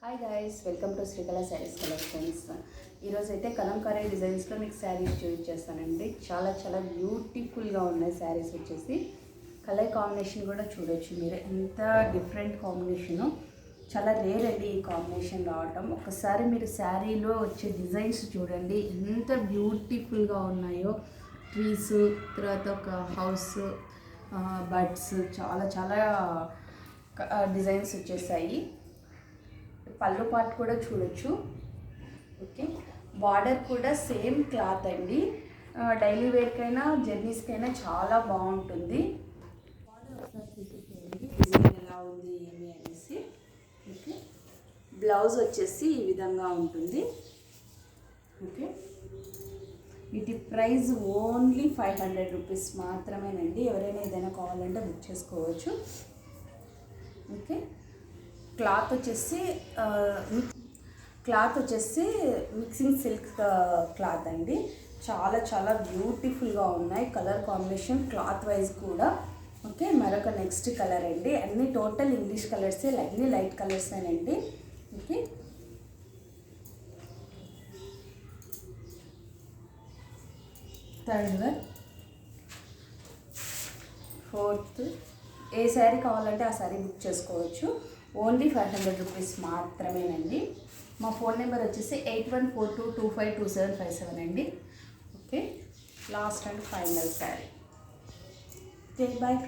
Hi guys, welcome to Srikala saris collections. ఈరోజు అయితే కలంకారీ డిజైన్స్లో మీకు శారీస్ చూపించేస్తానండి. చాలా చాలా బ్యూటిఫుల్గా ఉన్నాయి శారీస్ వచ్చేసి. కలర్ కాంబినేషన్ కూడా చూడొచ్చు మీరు, ఎంత డిఫరెంట్ కాంబినేషను. చాలా రేర్ అండి ఈ కాంబినేషన్ రావటం. ఒకసారి మీరు శారీలో వచ్చే డిజైన్స్ చూడండి ఎంత బ్యూటిఫుల్గా ఉన్నాయో. ట్రీస్, తర్వాత ఒక హౌస్, బర్డ్స్, చాలా చాలా డిజైన్స్ వచ్చేసాయి. పళ్ళు పార్ట్ కూడా చూడొచ్చు. ఓకే, బార్డర్ కూడా సేమ్ క్లాత్ అండి. డైలీ వేర్కైనా జర్నీస్కైనా చాలా బాగుంటుంది. బార్డర్ ఒకసారి చూపించేయండి డిజైన్ ఎలా ఉంది ఏమి అనేసి. ఓకే, బ్లౌజ్ వచ్చేసి ఈ విధంగా ఉంటుంది. ఓకే, వీటి ప్రైస్ ఓన్లీ 500 రూపీస్ మాత్రమేనండి. ఎవరైనా ఏదైనా కావాలంటే బుక్ చేసుకోవచ్చు. ఓకే, క్లాత్ వచ్చేసి మిక్సింగ్ సిల్క్ క్లాత్ అండి. చాలా చాలా బ్యూటిఫుల్గా ఉన్నాయి కలర్ కాంబినేషన్, క్లాత్ వైజ్ కూడా. ఓకే, మరొక నెక్స్ట్ కలర్ అండి. అన్ని టోటల్ ఇంగ్లీష్ కలర్సే, అన్ని లైట్ కలర్సేనండి. Okay, third one, fourth. ఏ శారీ కావాలంటే ఆ శారీ బుక్ చేసుకోవచ్చు. ఓన్లీ 500 రూపీస్ మాత్రమేనండి. మా ఫోన్ నెంబర్ వచ్చేసి 8142252757 అండి. Okay, last and final sari. Okay, bye friends.